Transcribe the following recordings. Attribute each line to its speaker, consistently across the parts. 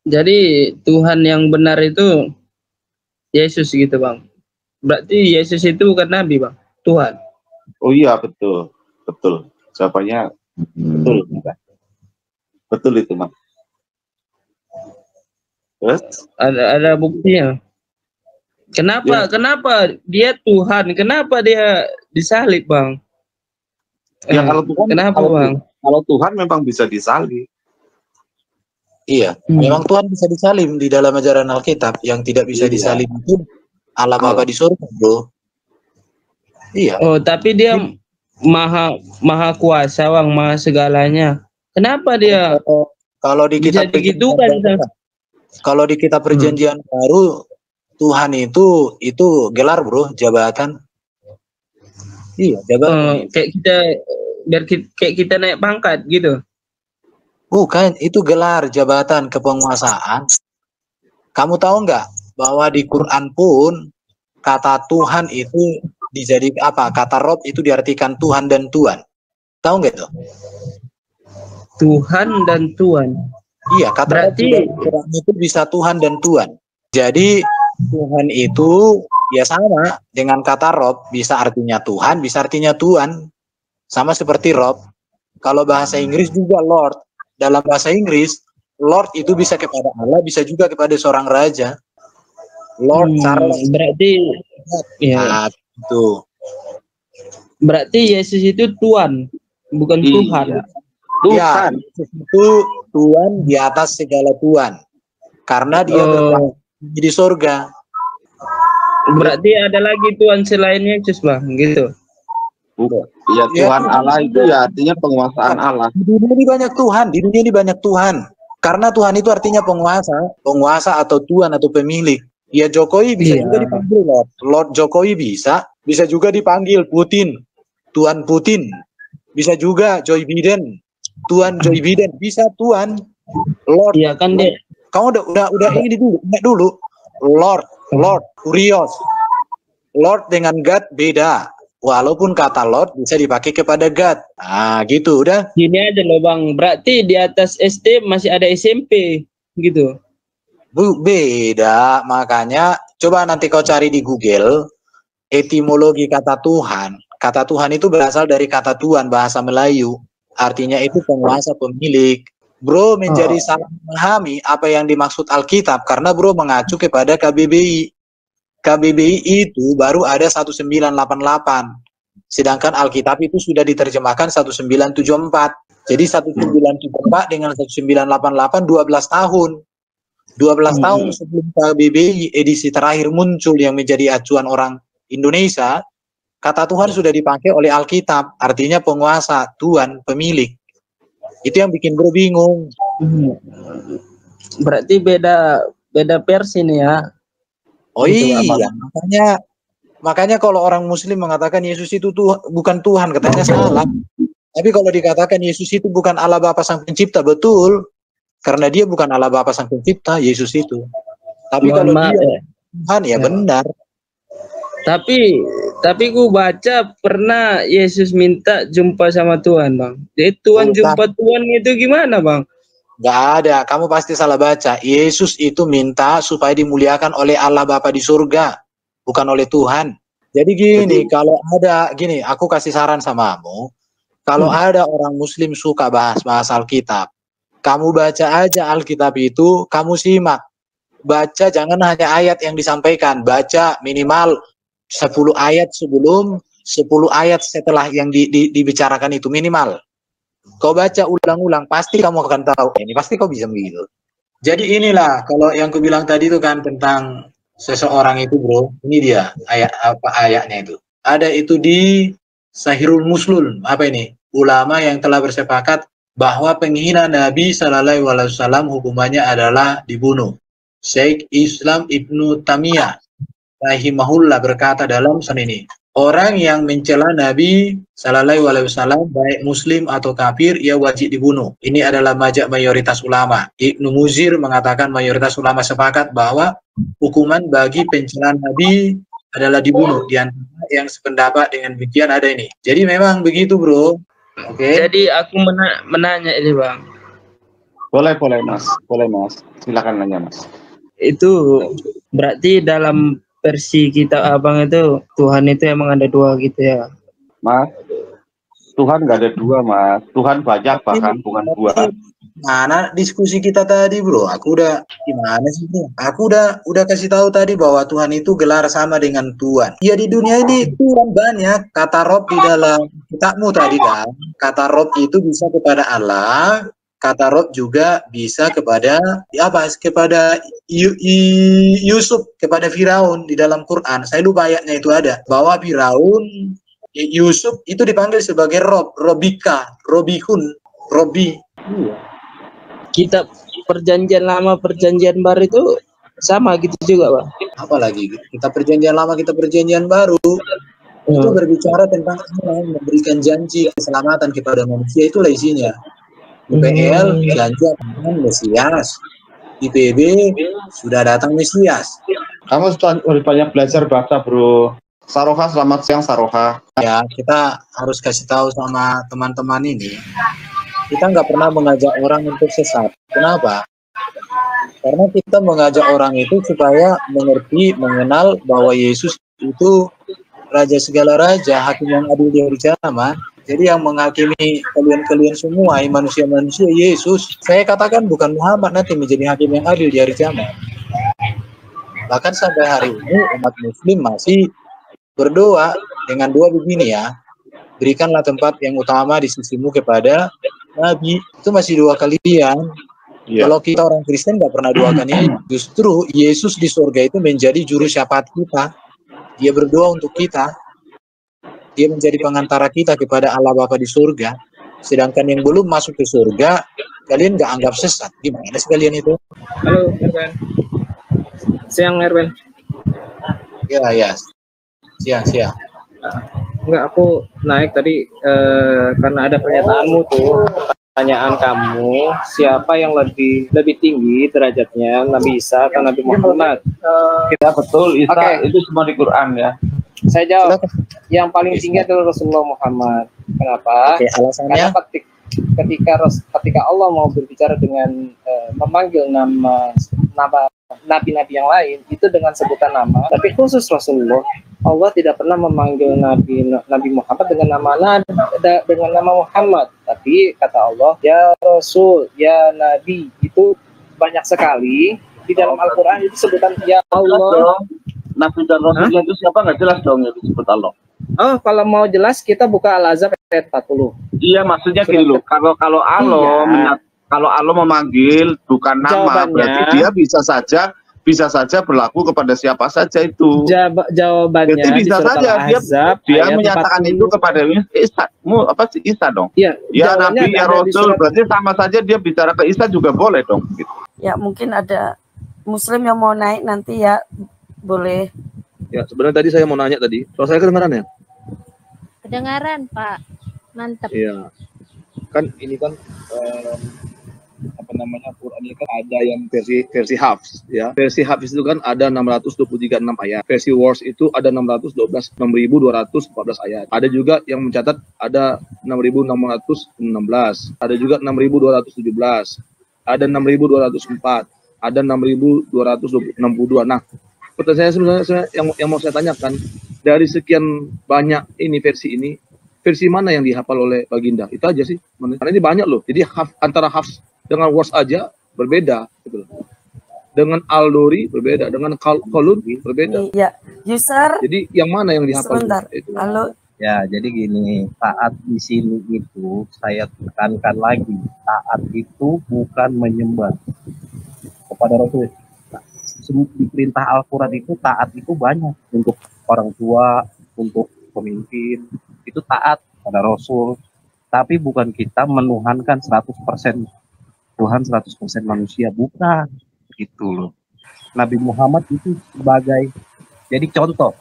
Speaker 1: Jadi Tuhan yang benar itu Yesus gitu bang. Berarti Yesus itu bukan nabi bang, Tuhan.
Speaker 2: Oh iya, betul. Betul. Jawabannya betul. Betul itu, Mas. Terus?
Speaker 1: Ada buktinya. Kenapa dia Tuhan? Kenapa dia disalib, Bang?
Speaker 2: Ya kalau Tuhan,
Speaker 1: kenapa, Bang?
Speaker 2: Kalau Tuhan memang bisa disalib.
Speaker 3: Iya, memang Tuhan bisa disalib di dalam ajaran Alkitab. Yang tidak bisa disalib itu Allah Bapa di surga, bro. Iya.
Speaker 1: Oh, tapi dia maha kuasa, Bang, maha segalanya. Kenapa dia
Speaker 3: kalau di kitab perjanjian baru Tuhan itu gelar, bro, jabatan. Iya, jabatan.
Speaker 1: Kayak kita naik pangkat gitu.
Speaker 3: Bukan, itu gelar jabatan kepenguasaan. Kamu tahu nggak bahwa di Quran pun kata Tuhan itu dijadikan apa? Kata Rob itu diartikan Tuhan dan Tuan. Tahu nggak itu?
Speaker 1: Tuhan dan Tuan.
Speaker 3: Iya, kata berarti Quran itu bisa Tuhan dan Tuan. Jadi Tuhan itu ya sama dengan kata Rob, bisa artinya Tuhan, bisa artinya Tuan. Sama seperti Rob. Kalau bahasa Inggris juga Lord. Dalam bahasa Inggris, Lord itu bisa kepada Allah, bisa juga kepada seorang raja. Lord Charles.
Speaker 1: Berarti
Speaker 3: ya itu.
Speaker 1: Berarti Yesus itu Tuhan, bukan Tuhan.
Speaker 3: Tuhan. Ya, itu Tuhan di atas segala Tuhan. Karena dia berkuasa di surga.
Speaker 1: Berarti ada lagi Tuhan selain Yesus, Bang, gitu.
Speaker 2: Ya Tuhan Allah itu ya artinya penguasaan Allah.
Speaker 3: Di dunia ini banyak Tuhan, di dunia ini banyak Tuhan. Karena Tuhan itu artinya penguasa atau Tuhan atau pemilik. Ya Jokowi bisa juga dipanggil Lord Jokowi bisa juga dipanggil Putin, Tuan Putin. Bisa juga Joe Biden, Tuan Joe Biden, bisa Tuan Lord.
Speaker 1: Iya kan dia.
Speaker 3: Kamu udah ini dulu. Lord Kurios. Lord dengan God beda. Walaupun kata Lord bisa dipakai kepada God. Ah, gitu udah.
Speaker 1: Gini aja loh, Bang. Berarti di atas SD masih ada SMP gitu.
Speaker 3: Beda, makanya coba nanti kau cari di Google etimologi kata Tuhan. Kata Tuhan itu berasal dari kata Tuan bahasa Melayu. Artinya itu penguasa, pemilik. Bro menjadi salah memahami apa yang dimaksud Alkitab karena bro mengacu kepada KBBI. KBBI itu baru ada 1988. Sedangkan Alkitab itu sudah diterjemahkan 1974. Jadi 1974 dengan 1988 12 tahun. 12 tahun sebelum KBBI edisi terakhir muncul yang menjadi acuan orang Indonesia, kata Tuhan sudah dipakai oleh Alkitab, artinya penguasa, Tuhan, pemilik. Itu yang bikin bro bingung.
Speaker 1: Berarti beda versi nih ya.
Speaker 3: Oh iya, makanya kalau orang Muslim mengatakan Yesus itu bukan Tuhan, katanya salah. Tapi kalau dikatakan Yesus itu bukan Allah Bapa Sang Pencipta, betul. Karena dia bukan Allah Bapa Sang Pencipta, Yesus itu. Tapi kalau dia Tuhan ya benar.
Speaker 1: Tapi ku baca pernah Yesus minta jumpa sama Tuhan, Bang. Jadi Tuhan jumpa Tuhan itu gimana, Bang?
Speaker 3: Gak ada, kamu pasti salah baca. Yesus itu minta supaya dimuliakan oleh Allah Bapa di surga, bukan oleh Tuhan. Jadi gini, kalau ada gini, aku kasih saran sama kamu. Kalau ada orang Muslim suka bahas Alkitab, kamu baca aja Alkitab itu, kamu simak. Baca jangan hanya ayat yang disampaikan, baca minimal 10 ayat sebelum, 10 ayat setelah yang dibicarakan itu minimal. Kau baca ulang-ulang, pasti kamu akan tahu. Ini pasti kau bisa begitu. Jadi inilah, kalau yang aku bilang tadi itu kan tentang seseorang itu bro, ini dia ayatnya itu. Ada itu di Sahihul Muslim, apa ini? Ulama yang telah bersepakat bahwa penghina Nabi Sallallahu Alaihi Wasallam hukumannya adalah dibunuh. Syekh Islam Ibnu Taimiyah rahimahullah berkata dalam sunan ini, orang yang mencela Nabi Sallallahu Alaihi Wasallam baik Muslim atau kafir, ia wajib dibunuh. Ini adalah majak mayoritas ulama. Ibnu Muzir mengatakan mayoritas ulama sepakat bahwa hukuman bagi pencela Nabi adalah dibunuh. Di antara yang sependapat dengan demikian ada ini. Jadi memang begitu bro.
Speaker 1: Jadi aku menanya ini bang.
Speaker 2: Boleh mas. silakan nanya Mas.
Speaker 1: Itu berarti dalam versi kita abang itu Tuhan itu emang ada dua gitu ya?
Speaker 2: Mas, Tuhan nggak ada dua Mas. Tuhan banyak bahkan bukan dua.
Speaker 3: Mana diskusi kita tadi bro? Aku udah gimana sih bro? Aku udah kasih tahu tadi bahwa Tuhan itu gelar sama dengan Tuhan. Ya di dunia ini Tuhan banyak. Kata Rob di dalam kitabmu tadi kan. Kata Rob itu bisa kepada Allah. Kata Rob juga bisa kepada apa? Kepada Yusuf, kepada Firaun di dalam Quran. Saya lupa ayatnya itu ada bahwa Firaun Yusuf itu dipanggil sebagai Rob, Robika, Robihun, Robi.
Speaker 1: Kita perjanjian lama perjanjian baru itu sama gitu juga bang.
Speaker 3: Apalagi kita perjanjian lama, kita perjanjian baru itu berbicara tentang Allah memberikan janji keselamatan kepada manusia, itulah isinya. UPL janji akan Mesias, IPB sudah datang Mesias.
Speaker 2: Kamu sudah banyak belajar bahasa bro. Saroha, selamat siang Saroha.
Speaker 3: Ya, kita harus kasih tahu sama teman-teman ini, kita nggak pernah mengajak orang untuk sesat. Kenapa? Karena kita mengajak orang itu supaya mengerti, mengenal bahwa Yesus itu Raja segala raja, hakim yang adil di hari kiamat. Jadi yang menghakimi kalian-kalian semua, manusia-manusia, Yesus. Saya katakan bukan Muhammad nanti menjadi hakim yang adil di hari kiamat. Bahkan sampai hari ini umat Muslim masih berdoa dengan doa begini ya. Berikanlah tempat yang utama di sisimu kepada Nabi. Itu masih doa kalian. Kalau kita orang Kristen nggak pernah doakan ini. Justru Yesus di surga itu menjadi juru syafaat kita. Dia berdoa untuk kita. Dia menjadi pengantara kita kepada Allah Bapa di surga. Sedangkan yang belum masuk ke surga, kalian nggak anggap sesat. Gimana sih kalian itu?
Speaker 1: Halo Erwin. Siang Erwin.
Speaker 3: Ya. Siang.
Speaker 1: Enggak, aku naik tadi karena ada pernyataanmu tuh. Pertanyaan kamu, siapa yang lebih tinggi derajatnya, Nabi Isa atau Nabi Muhammad?
Speaker 2: Ya betul, Isa itu semua di Quran ya.
Speaker 1: Saya jawab, yang paling tinggi adalah Rasulullah Muhammad. Kenapa?
Speaker 3: Alasannya?
Speaker 1: Karena ketika Allah mau berbicara dengan memanggil nama nabi-nabi yang lain, itu dengan sebutan nama, tapi khusus Rasulullah, Allah tidak pernah memanggil Nabi Muhammad dengan nama Muhammad, tapi kata Allah, ya Rasul, ya Nabi, itu banyak sekali di dalam Al-Quran itu sebutan ya Allah.
Speaker 2: Nabi dan Rasulnya itu siapa nggak jelas dong yang disebut Allah.
Speaker 1: Oh, kalau mau jelas kita buka Al-Azhar ayat 40.
Speaker 2: Iya, maksudnya gini loh. Kalau Allah memanggil bukan nama, berarti dia bisa saja berlaku kepada siapa saja itu.
Speaker 1: Jawabannya
Speaker 2: jadi bisa saja dia menyatakan 40. Itu kepada Isa dong.
Speaker 1: Ya
Speaker 2: Nabi, ya Rasul, berarti sama saja dia bicara ke Isa juga boleh dong gitu.
Speaker 4: Ya, mungkin ada Muslim yang mau naik nanti ya, boleh.
Speaker 5: Ya, sebenarnya tadi saya mau nanya tadi. Soal saya kedengaran ya?
Speaker 6: Kedengaran, Pak. Mantap.
Speaker 5: Iya. Kan ini kan Quran ini kan ada yang versi Hafs ya. Versi Hafs itu kan ada 623 ayat. Versi Wars itu ada 612 6214 ayat. Ada juga yang mencatat ada 6616. Ada juga 6217. Ada 6204. Ada 6262. Nah, pertanyaan saya sebenarnya yang mau saya tanyakan, dari sekian banyak ini, versi mana yang dihafal oleh Baginda? Itu aja sih. Karena ini banyak loh. Jadi antara Hafs dengan Wars aja berbeda gitu loh. Dengan Al-Duri berbeda, dengan Qalun berbeda.
Speaker 4: Iya, user.
Speaker 5: Jadi yang mana yang dihafal?
Speaker 4: Sebentar.
Speaker 5: Itu?
Speaker 4: Halo.
Speaker 7: Ya, jadi gini, taat di sini itu saya tekankan lagi, taat itu bukan menyembah kepada Rasul. Di perintah Al-Quran itu taat itu banyak, untuk orang tua, untuk pemimpin, itu taat pada Rasul. Tapi bukan kita menuhankan 100% Tuhan, 100% manusia, bukan gitu loh. Nabi Muhammad itu sebagai, jadi contoh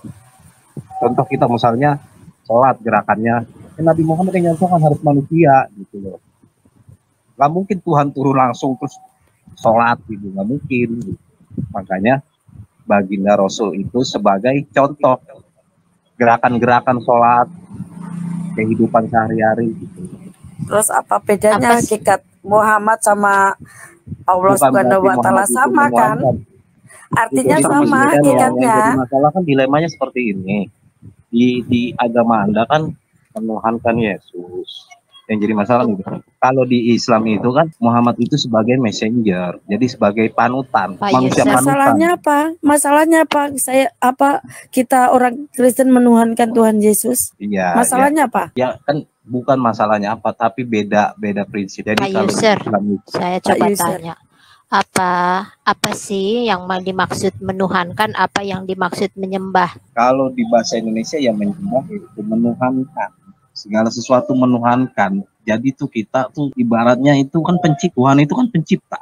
Speaker 7: kita misalnya sholat gerakannya, Nabi Muhammad yang nyontohkan harus manusia gitu loh. Gak mungkin Tuhan turun langsung terus sholat gitu, gak mungkin gitu. Makanya Baginda Rasul itu sebagai contoh gerakan-gerakan sholat, kehidupan sehari-hari gitu.
Speaker 4: Terus apa bedanya hakikat Muhammad sama Allah
Speaker 7: bukan
Speaker 4: Subhanahu
Speaker 7: berarti
Speaker 4: wa taala
Speaker 7: Muhammad itu
Speaker 4: sama kan?
Speaker 7: menuhankan.
Speaker 4: Artinya
Speaker 7: Itu
Speaker 4: sama
Speaker 7: maksudnya yang
Speaker 4: hakikatnya.
Speaker 7: jadi masalah kan dilemanya seperti ini. Di agama Anda kan menuhankan Yesus. Yang jadi masalah itu. Kalau di Islam itu kan Muhammad itu sebagai messenger, jadi sebagai panutan,
Speaker 6: Pak
Speaker 7: manusia
Speaker 6: Yusuf.
Speaker 7: panutan.
Speaker 4: Masalahnya apa? Masalahnya apa? Kita orang Kristen menuhankan Tuhan Yesus?
Speaker 7: Iya,
Speaker 4: Masalahnya apa?
Speaker 7: ya kan bukan masalahnya apa, tapi beda prinsip. Jadi
Speaker 6: Pak
Speaker 7: kalau di
Speaker 6: Yusuf,
Speaker 7: Islam itu
Speaker 6: saya
Speaker 4: Pak
Speaker 6: coba
Speaker 4: Yusuf.
Speaker 6: tanya. Apa sih yang dimaksud menuhankan, apa yang dimaksud menyembah?
Speaker 7: kalau di bahasa Indonesia ya menyembah itu menuhankan. Segala sesuatu menuhankan. Jadi tuh kita tuh ibaratnya itu kan Tuhan itu kan pencipta.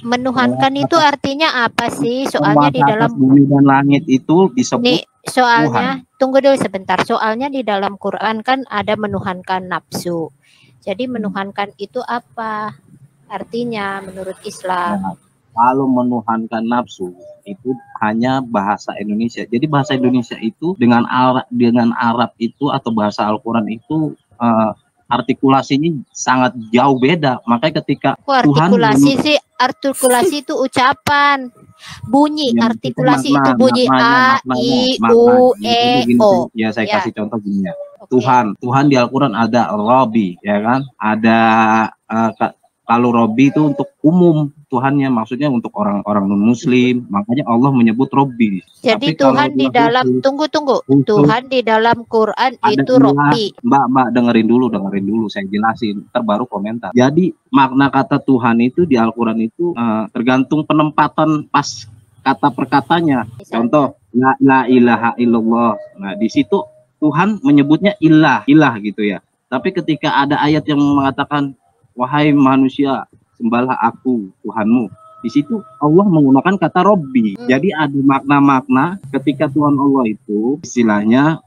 Speaker 6: Menuhankan itu artinya apa sih? Soalnya di
Speaker 7: Penguasa atas
Speaker 6: dalam
Speaker 7: bumi dan langit itu disebut
Speaker 6: nih, soalnya tunggu dulu sebentar. Soalnya di dalam Quran kan ada menuhankan nafsu. Jadi menuhankan itu apa artinya menurut Islam?
Speaker 7: Nah, kalau menuhankan nafsu itu hanya bahasa Indonesia. Jadi bahasa Indonesia itu dengan Arab itu atau bahasa Al-Qur'an itu artikulasinya sangat jauh beda. Makanya ketika
Speaker 6: Artikulasi itu ucapan. Bunyi
Speaker 7: ya,
Speaker 6: artikulasi
Speaker 7: makna,
Speaker 6: itu bunyi A, I, U, E, O.
Speaker 7: Ya saya
Speaker 6: Ya.
Speaker 7: kasih contoh gini ya.
Speaker 6: Oke.
Speaker 7: Tuhan di Al-Qur'an ada Rabbi, ya kan? Ada kalau Robbi itu untuk umum, Tuhannya maksudnya untuk orang-orang non-muslim, makanya Allah menyebut Robbi.
Speaker 6: Jadi
Speaker 7: Tapi kalau
Speaker 6: Tuhan di dalam tunggu. Tuhan di dalam Quran
Speaker 7: ada
Speaker 6: itu
Speaker 7: ilah.
Speaker 6: Robbi.
Speaker 7: Mbak dengerin dulu, saya jelasin, ntar baru komentar. Jadi makna kata Tuhan itu di Al-Quran itu tergantung penempatan pas kata perkatanya. Contoh, la ilaha illallah. Nah di situ Tuhan menyebutnya ilah gitu ya. Tapi ketika ada ayat yang mengatakan wahai manusia, sembahlah aku, Tuhanmu. Di situ Allah menggunakan kata Robbi. Jadi ada makna-makna ketika Tuhan Allah itu istilahnya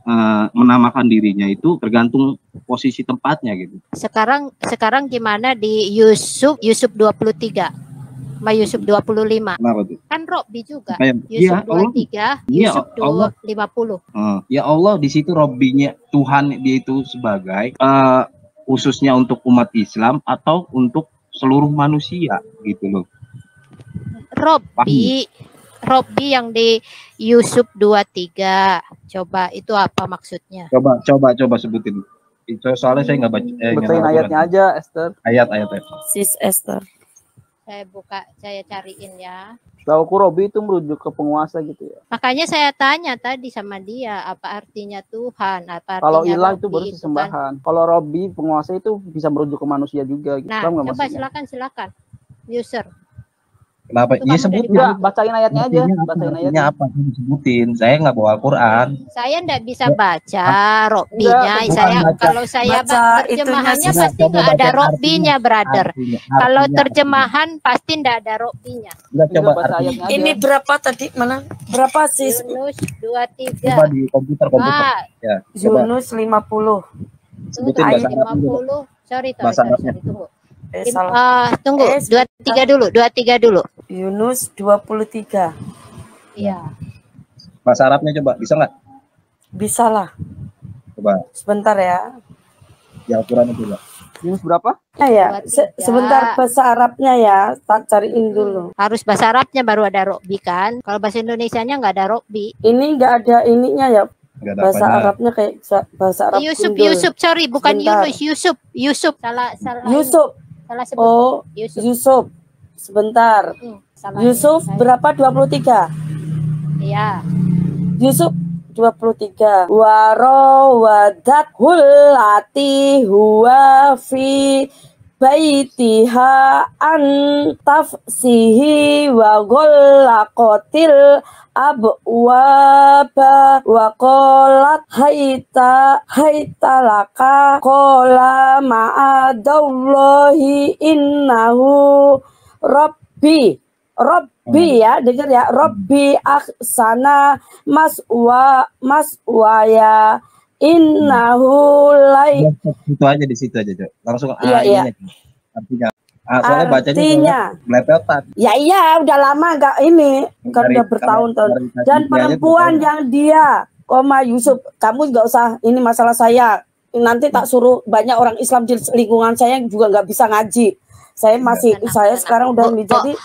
Speaker 7: menamakan dirinya itu tergantung posisi tempatnya gitu.
Speaker 6: Sekarang gimana di Yusuf 23 sama Yusuf 25?
Speaker 7: Kenapa tuh?
Speaker 6: Kan Robbi juga.
Speaker 7: Iya,
Speaker 6: Yusuf 23,
Speaker 7: Iya,
Speaker 6: Yusuf
Speaker 7: Allah.
Speaker 6: 50.
Speaker 7: Ya Allah di situ Robbinya Tuhan dia itu sebagai khususnya untuk umat Islam atau untuk seluruh manusia gitu loh.
Speaker 6: Robbi yang di Yusuf 23. Coba itu apa maksudnya?
Speaker 7: Coba sebutin. Itu soalnya saya nggak baca.
Speaker 1: Betul ayatnya aja, Esther.
Speaker 7: Ayat.
Speaker 4: Sis Esther.
Speaker 6: Saya cariin ya.
Speaker 1: Tahu Robi itu merujuk ke penguasa gitu ya.
Speaker 6: Makanya saya tanya tadi sama dia, apa artinya Tuhan? Apa artinya
Speaker 1: Kalau ilah itu
Speaker 6: Robbi
Speaker 1: baru sesembahan. Kalau Robi penguasa itu bisa merujuk ke manusia juga. Gitu.
Speaker 6: Nah,
Speaker 1: Paham nggak
Speaker 6: coba
Speaker 1: maksudnya?
Speaker 6: silakan. User.
Speaker 7: Kenapa?
Speaker 6: Itu
Speaker 7: Iya
Speaker 6: kamu
Speaker 7: sebutin.
Speaker 1: Enggak, bacain ayatnya aja. Bacain
Speaker 7: Artinya
Speaker 1: ayatnya.
Speaker 7: apa? Sebutin. Saya nggak bawa Al-Quran.
Speaker 6: Saya ndak bisa baca Robbinya.
Speaker 1: Enggak,
Speaker 6: Kalau saya
Speaker 4: baca
Speaker 6: terjemahannya
Speaker 4: itunya,
Speaker 6: pasti nggak ada Robbinya, brother. Kalau terjemahan pasti ndak ada Robbinya.
Speaker 7: Enggak,
Speaker 1: Tinggal baca ayatnya aja.
Speaker 4: Ini berapa tadi? Mana? Berapa sis?
Speaker 6: Yunus
Speaker 7: Coba
Speaker 6: 23.
Speaker 7: di komputer.
Speaker 6: Ah,
Speaker 7: Ya, coba
Speaker 4: Yunus 50.
Speaker 7: sebutin bahasa Arabnya juga.
Speaker 6: 50. Sorry,
Speaker 7: Bahasa Arabnya.
Speaker 6: tunggu.
Speaker 4: Salah.
Speaker 6: Tunggu, 23 dulu.
Speaker 4: Yunus 23.
Speaker 6: Iya.
Speaker 7: Bahasa Arabnya coba, bisa nggak?
Speaker 4: Bisa lah.
Speaker 7: Coba
Speaker 4: Sebentar ya.
Speaker 7: di Al-Quran itu lah.
Speaker 1: Yunus berapa?
Speaker 4: Ya,
Speaker 6: 23.
Speaker 4: sebentar bahasa Arabnya ya. Tak cariin dulu.
Speaker 6: Harus bahasa Arabnya baru ada Robbi kan? Kalau bahasa Indonesianya nggak ada Robbi.
Speaker 4: Ini nggak ada ininya ya.
Speaker 7: Nggak ada
Speaker 4: Bahasa
Speaker 7: apanya.
Speaker 4: Arabnya kayak bahasa Arab gundul.
Speaker 6: Yusuf, sorry, bukan
Speaker 4: Sebentar.
Speaker 6: Yusuf. Salah. Salah sebut.
Speaker 4: Oh,
Speaker 6: Yusuf.
Speaker 4: Yusuf. Sebentar.
Speaker 6: Salah.
Speaker 4: Yusuf berapa? 23.
Speaker 6: Iya.
Speaker 4: Yusuf 23. Warawadat hulati huwa fi baitiha an tafsihi wa ghallaqatil abwaba wa qalat haytalaka qala ma'adallahi innahu rabbi ya, dengar ya. Rabbi ahsana maswaya innahu lai.
Speaker 7: Itu aja di situ aja, Cok. Langsung
Speaker 4: Iya.
Speaker 7: Artinya. Soalnya bacanya
Speaker 4: Artinya.
Speaker 7: melepetan.
Speaker 4: Ya iya, udah lama nggak ini. Kan udah bertahun-tahun. Dan perempuan yang dia, Yusuf, kamu nggak usah ini masalah saya. Nanti tak suruh banyak orang Islam di lingkungan saya yang juga nggak bisa ngaji. Saya masih, saya sekarang udah ini jadi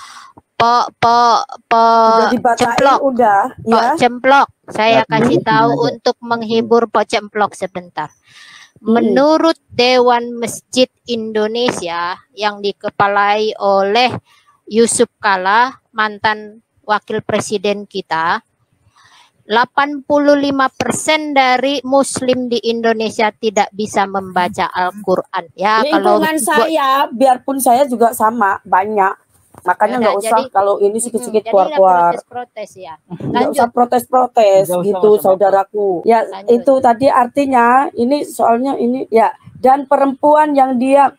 Speaker 6: Cemplok.
Speaker 4: Udah, ya.
Speaker 6: Cemplok. Saya kasih tahu untuk menghibur Pok Cemplok sebentar. Menurut Dewan Masjid Indonesia yang dikepalai oleh Yusuf Kalla, mantan wakil presiden kita, 85% dari muslim di Indonesia tidak bisa membaca Al-Quran. Ya,
Speaker 4: lingkungan saya, biarpun saya juga sama, banyak. Makanya nggak usah kalau ini sedikit-sedikit keluar-keluar.
Speaker 6: Protes ya.
Speaker 4: Nggak usah protes-protes gitu, saudaraku. Ya, itu tadi artinya ini soalnya ini ya. Dan perempuan yang dia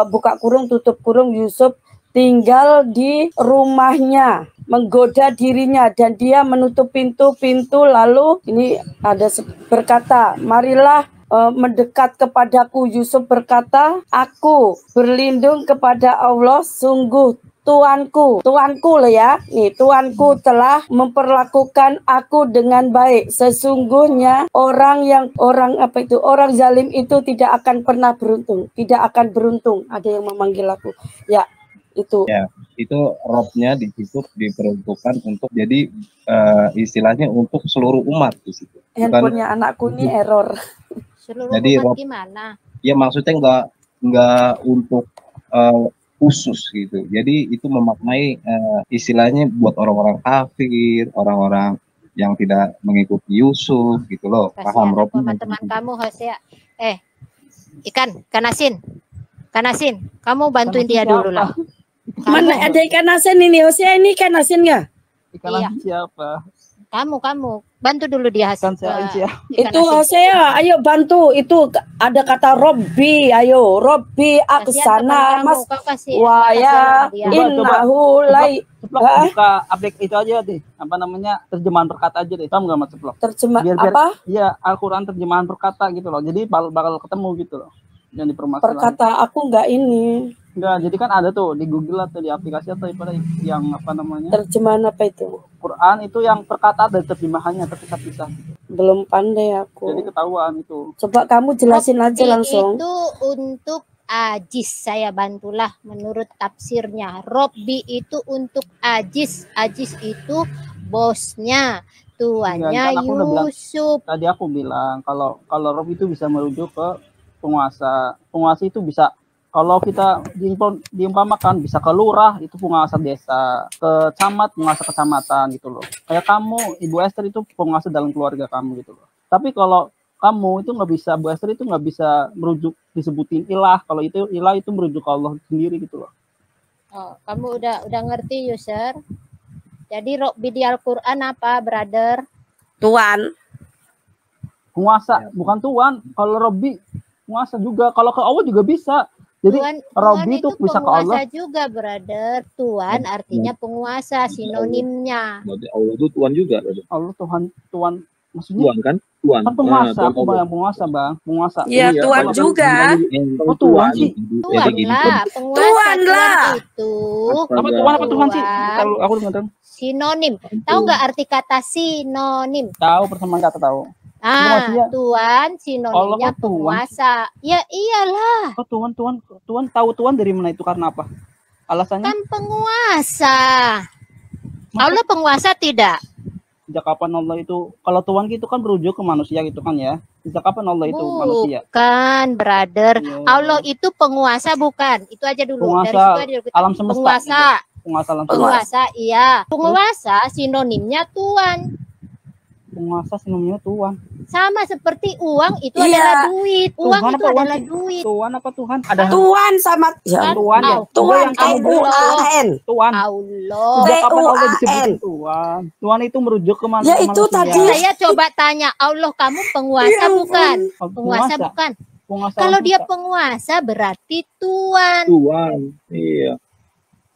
Speaker 4: buka kurung tutup kurung, Yusuf tinggal di rumahnya, menggoda dirinya, dan dia menutup pintu-pintu, lalu ini ada berkata, marilah mendekat kepadaku. Yusuf berkata, aku berlindung kepada Allah, sungguh Tuanku loh ya, nih Tuanku telah memperlakukan aku dengan baik. Sesungguhnya orang zalim itu tidak akan pernah beruntung, tidak akan beruntung. Ada yang memanggil aku, ya itu.
Speaker 7: Ya, itu robnya di situ diperuntukkan untuk jadi istilahnya untuk seluruh umat di situ.
Speaker 4: Handphonenya anakku ini error.
Speaker 6: Seluruh
Speaker 7: jadi
Speaker 6: umat gimana?
Speaker 7: Ya maksudnya nggak untuk khusus gitu. Jadi itu memaknai istilahnya buat orang-orang kafir, orang-orang yang tidak mengikuti Yusuf gitu loh. Paham Rob?
Speaker 6: Teman-teman kamu Hosea. Ikan asin, kamu bantuin dia dulu lah.
Speaker 4: Mana ada ikan asin ini? Hosea ini ikan asin nggak?
Speaker 8: Ikan asin siapa?
Speaker 6: Kamu bantu dulu dia hasil.
Speaker 4: Itu Hosea, ayo bantu. Itu ada kata Robbi, ayo Robbi aksana mas. Wah ya, innahu lai.
Speaker 8: Buka aplik itu aja deh. Apa namanya, terjemahan perkata aja deh. Kamu nggak Mas Ceplok?
Speaker 4: Terjemahan apa?
Speaker 8: Iya, Al-Quran terjemahan perkata gitu loh. Jadi bakal ketemu gitu loh. Yang dipermasalahan.
Speaker 4: Perkata aku nggak ini.
Speaker 8: Enggak, jadi kan ada tuh di Google atau di aplikasi atau yang apa namanya?
Speaker 4: Terjemahan apa itu?
Speaker 8: Quran itu yang perkata ada terjemahannya terpisah-pisah.
Speaker 4: Belum pandai aku.
Speaker 8: Jadi ketahuan itu.
Speaker 4: Coba kamu jelasin aja langsung.
Speaker 6: Itu untuk ajis, saya bantulah menurut tafsirnya. Robbi itu untuk ajis. Ajis itu bosnya, tuannya Yusuf.
Speaker 8: Tadi aku bilang kalau Rob itu bisa merujuk ke penguasa. Penguasa itu bisa, kalau kita diumpamakan, bisa ke lurah, itu penguasa desa, ke camat, penguasa kecamatan gitu loh. Kayak kamu, Ibu Esther itu penguasa dalam keluarga kamu gitu loh. Tapi kalau kamu itu nggak bisa, Bu Esther itu nggak bisa merujuk disebutin ilah. Kalau itu ilah itu merujuk ke Allah sendiri gitu loh.
Speaker 6: Oh, kamu udah ngerti, user? Jadi Robbi di Al-Quran apa, brother?
Speaker 4: Tuan.
Speaker 8: Penguasa, bukan tuan. Kalau Robbi penguasa juga. Kalau ke Allah juga bisa. Jadi Robbi itu bisa ke Allah
Speaker 6: juga, brother. Tuan artinya penguasa, sinonimnya.
Speaker 5: Berarti Allah itu Tuhan juga.
Speaker 8: Allah Tuhan maksudnya
Speaker 5: Tuhan kan? Tuhan.
Speaker 8: Kan penguasa, aku yang penguasa, Bang. Penguasa.
Speaker 4: Iya, Tuhan juga.
Speaker 8: Oh, Tuhan sih.
Speaker 6: Tuhan lah, penguasa.
Speaker 4: Tuhan lah.
Speaker 6: Itu.
Speaker 8: Apa Tuhan apa Tuhan sih? Kalau aku dengar
Speaker 6: sinonim. Tahu nggak arti kata sinonim?
Speaker 8: Tahu, persamaan kata tahu.
Speaker 6: Tuan sinonimnya penguasa. Ya iyalah.
Speaker 8: Oh, Tuhan tahu Tuhan dari mana itu, karena apa? Alasannya?
Speaker 6: Kan penguasa. Allah penguasa tidak?
Speaker 8: Sejak kapan Allah itu? Kalau Tuhan gitu kan merujuk ke manusia gitu kan ya? Sejak kapan Allah itu manusia?
Speaker 6: Bukan, brother. Allah itu penguasa bukan? Itu aja dulu.
Speaker 8: Penguasa
Speaker 6: dari situ aja dulu.
Speaker 8: Alam semesta.
Speaker 6: Penguasa.
Speaker 8: Gitu. Penguasa alam semesta.
Speaker 6: Penguasa, iya. Penguasa sinonimnya Tuan.
Speaker 8: Penguasa sinonimnya Tuhan.
Speaker 6: Sama seperti uang itu adalah duit. Uang
Speaker 8: Tuhan
Speaker 6: itu adalah duit.
Speaker 8: Tuhan apa Tuhan? Ada
Speaker 4: Tuhan sama
Speaker 8: ya, Tuhan ya.
Speaker 4: Tuhan T-U-A-N.
Speaker 8: Tuhan.
Speaker 6: Allah.
Speaker 8: Sejak kapan Allah disebutin Tuhan? Tuhan itu merujuk ke manusia.
Speaker 4: Ya itu tadi.
Speaker 6: Saya coba tanya, Allah kamu penguasa bukan? Penguasa bukan?
Speaker 8: Penguasa
Speaker 6: kalau dia penguasa berarti Tuhan.
Speaker 5: Tuhan. Iya.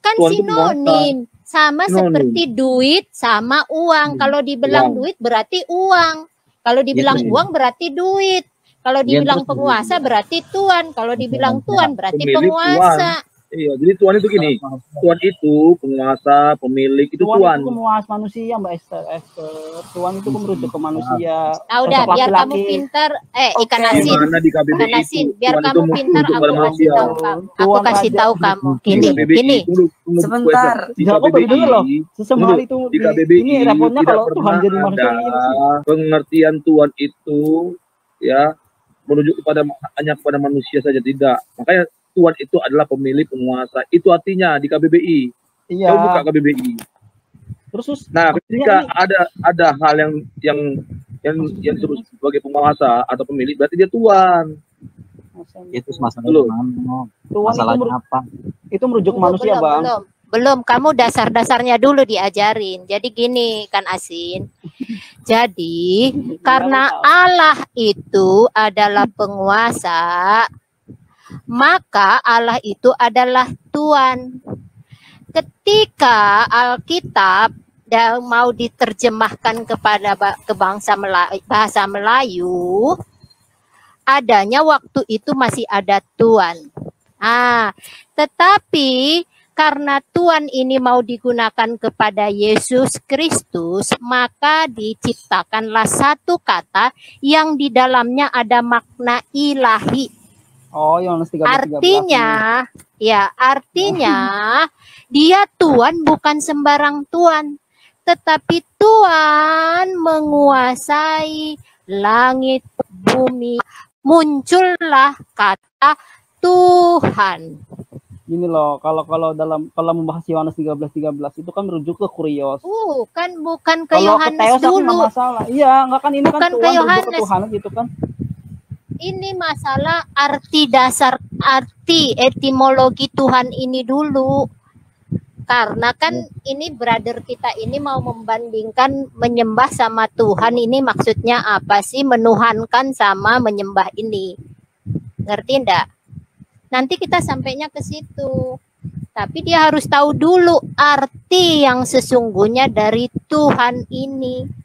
Speaker 6: Kan Tuhan sinonim. Sama seperti duit sama uang. Kalau dibilang duit berarti uang. Kalau dibilang uang berarti duit. Kalau dibilang penguasa berarti Tuhan. Kalau dibilang Tuhan berarti penguasa.
Speaker 5: Iya, jadi Tuhan itu gini. Tuhan itu penguasa, pemilik, itu
Speaker 8: Tuhan
Speaker 5: Tuhan.
Speaker 8: itu penguasa manusia, Mbak Esther. Tuhan itu merujuk ke manusia.
Speaker 6: Nah, udah
Speaker 8: Sosok
Speaker 6: biar kamu
Speaker 8: laki-laki.
Speaker 6: pinter, ikan asin.
Speaker 5: Gimana di KBBI
Speaker 6: Ikan asin,
Speaker 5: itu
Speaker 6: biar
Speaker 5: Tuhan
Speaker 6: kamu
Speaker 5: itu
Speaker 6: pinter,
Speaker 5: untuk
Speaker 6: aku
Speaker 5: pada
Speaker 6: kasih
Speaker 5: manusia.
Speaker 6: tahu kamu. Aku
Speaker 8: Tuhan
Speaker 6: kasih
Speaker 8: Raja.
Speaker 6: tahu kamu.
Speaker 5: Di
Speaker 6: Gini,
Speaker 5: KBBI,
Speaker 6: gini.
Speaker 5: tunggu,
Speaker 1: Sebentar.
Speaker 5: Di
Speaker 8: Jangan kok
Speaker 5: KBBI,
Speaker 8: bener loh. Sesama itu
Speaker 5: di KBBI
Speaker 8: ini repotnya
Speaker 5: tidak
Speaker 8: kalau Tuhan
Speaker 5: pernah
Speaker 8: jadi manusia
Speaker 5: ada
Speaker 8: ini sih.
Speaker 5: pengertian Tuhan itu ya merujuk hanya kepada manusia saja, tidak. Makanya Tuhan itu adalah pemilik, penguasa. Itu artinya di KBBI.
Speaker 8: Iya.
Speaker 5: Coba buka KBBI.
Speaker 8: Terus
Speaker 5: Nah, ketika
Speaker 8: ini-
Speaker 5: ada hal yang disebut sebagai penguasa atau pemilik, berarti dia Tuhan.
Speaker 7: Itu masalah
Speaker 5: Belum.
Speaker 7: mana?
Speaker 8: Tuhan
Speaker 7: Masalahnya apa?
Speaker 8: itu merujuk manusia,
Speaker 6: belum,
Speaker 8: Bang.
Speaker 6: belum. Kamu dasar-dasarnya dulu diajarin. Jadi gini kan Asin. Jadi karena Allah itu adalah penguasa, maka Allah itu adalah Tuhan. Ketika Alkitab mau diterjemahkan kepada bahasa Melayu, adanya waktu itu masih ada Tuhan. Tetapi karena Tuhan ini mau digunakan kepada Yesus Kristus, maka diciptakanlah satu kata yang di dalamnya ada makna ilahi.
Speaker 8: Oh, Yohanes 13:13.
Speaker 6: Artinya dia Tuhan bukan sembarang Tuhan, tetapi Tuhan menguasai langit, bumi. Muncullah kata Tuhan.
Speaker 8: Gini loh, kalau membahas Yohanes 13:13 itu kan merujuk ke Kurios.
Speaker 6: Bukan ke
Speaker 8: Kalau
Speaker 6: Yohanes
Speaker 8: Theos aku nggak
Speaker 6: dulu.
Speaker 8: masalah. Iya, enggak kan ini
Speaker 6: Bukan
Speaker 8: kan
Speaker 6: ke
Speaker 8: Tuhan merujuk ke
Speaker 6: Yohanes.
Speaker 8: Tuhan gitu kan.
Speaker 6: Ini masalah arti dasar, arti etimologi Tuhan ini dulu. Karena kan ini brother kita ini mau membandingkan menyembah sama Tuhan, ini maksudnya apa sih, menuhankan sama menyembah ini. Ngerti enggak? Nanti kita sampainya ke situ. Tapi dia harus tahu dulu arti yang sesungguhnya dari Tuhan ini.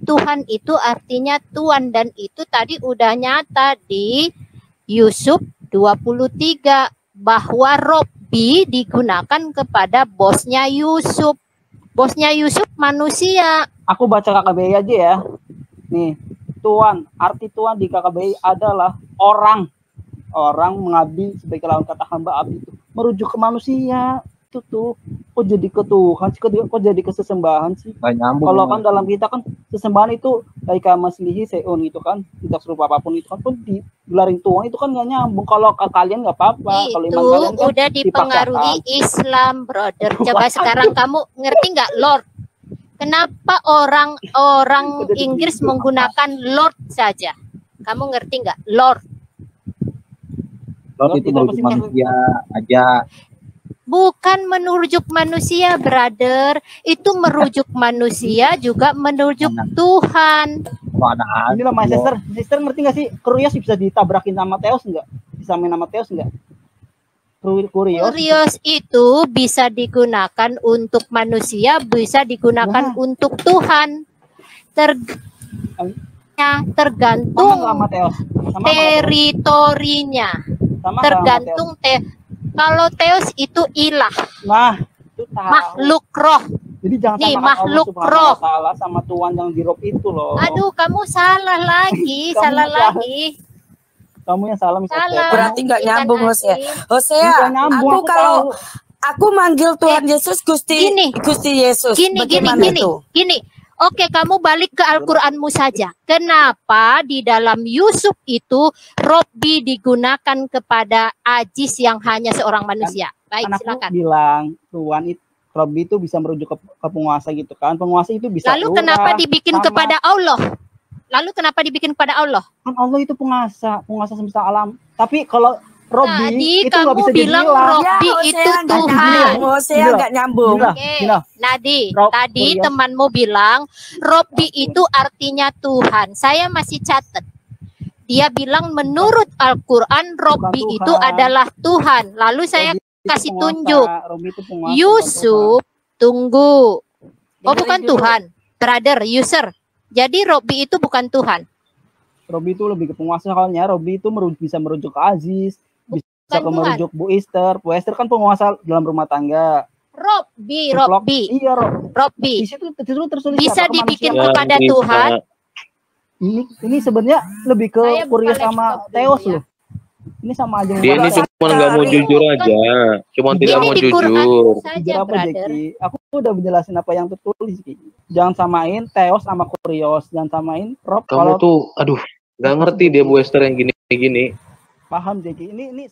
Speaker 6: Tuhan itu artinya Tuhan, dan itu tadi udah nyata di Yusuf 23 bahwa Robbi digunakan kepada bosnya Yusuf. Bosnya Yusuf manusia.
Speaker 8: Aku baca KKBI aja ya. Nih, Tuhan, arti Tuhan di KKBI adalah orang. Orang mengabdi sebagai lawan kata hamba abdi itu merujuk ke manusia. Itu tuh kok jadi ke Tuhan sih, kok jadi ke sesembahan sih. Kalau kan dalam kita kan sesembahan itu kayak maslihi seun gitu kan, tidak serupa apapun itu kan pun digelarin Tuhan, itu kan nggak nyambung. Kalau ke kalian nggak apa-apa, kalau iman kalian kan
Speaker 6: udah dipengaruhi Islam, brother. Coba sekarang kamu ngerti nggak Lord? Kenapa orang Inggris menggunakan Lord saja? Kamu ngerti nggak Lord?
Speaker 7: Lord itu merujuk manusia aja.
Speaker 6: Bukan merujuk manusia, brother. Itu merujuk manusia juga merujuk Tuhan.
Speaker 8: Ini loh, my sister ngerti nggak sih? Kurios bisa ditabrakin sama Theos nggak? Disamain sama Theos nggak?
Speaker 6: Kurios itu bisa digunakan untuk manusia, bisa digunakan untuk Tuhan. Tergantung teritorinya. Tergantung kalau Theos itu ilah.
Speaker 8: Nah, itu tahu.
Speaker 6: Makhluk roh.
Speaker 8: Jadi jangan
Speaker 6: nih,
Speaker 8: samakan
Speaker 6: makhluk
Speaker 8: Allah
Speaker 6: roh
Speaker 8: sama Tuhan yang di rob itu loh.
Speaker 6: Aduh, kamu salah lagi, salah lagi.
Speaker 8: Kamu yang salah,
Speaker 6: salah.
Speaker 4: Berarti nggak nyambung, Hosea. Hosea, aku kalau aku manggil Tuhan Yesus Gusti Yesus.
Speaker 6: Gini. Oke, kamu balik ke Al-Qur'anmu saja. Kenapa di dalam Yusuf itu Robbi digunakan kepada Ajis yang hanya seorang manusia? Baik, silakan.
Speaker 8: Bilang Tuhan itu Robbi itu bisa merujuk ke penguasa gitu kan. Penguasa itu bisa.
Speaker 6: Lalu kenapa dibikin kepada Allah?
Speaker 8: Kan Allah itu penguasa semesta alam. Tapi kalau Robbi
Speaker 6: tadi
Speaker 8: itu nggak bisa
Speaker 6: bilang Robbi itu Tuhan.
Speaker 4: Hosea nggak nyambung.
Speaker 6: Nadi, tadi temanmu bilang Robbi itu artinya Tuhan. Saya masih catat. Dia bilang menurut Al-Quran Robbi itu adalah Tuhan. Lalu saya kasih tunjuk. Yusuf, tunggu. Oh, bukan Tuhan. Brother, user. Jadi Robbi itu bukan Tuhan.
Speaker 8: Robbi itu lebih ke penguasa, soalnya Robbi itu bisa merujuk ke Aziz. bisa merujuk Bu Esther. Bu Esther kan penguasa dalam rumah tangga.
Speaker 6: Robbi.
Speaker 8: Iya,
Speaker 6: Robbi.
Speaker 8: Di situ tertulis
Speaker 6: bisa dibikin
Speaker 8: manusia.
Speaker 6: kepada Tuhan.
Speaker 8: Ini sebenarnya lebih ke Kurios sama Theos loh. Ini sama aja.
Speaker 9: Dia ini cuma nggak mau jujur aja, cuma tidak mau jujur.
Speaker 8: Jujur apa Jeki? Aku udah menjelasin apa yang tertulis. Jangan samain Theos sama Kurios, jangan samain Rob.
Speaker 9: Kamu tuh, aduh, nggak ngerti dia Bu Esther yang gini-gini.
Speaker 8: Paham Jeki? Ini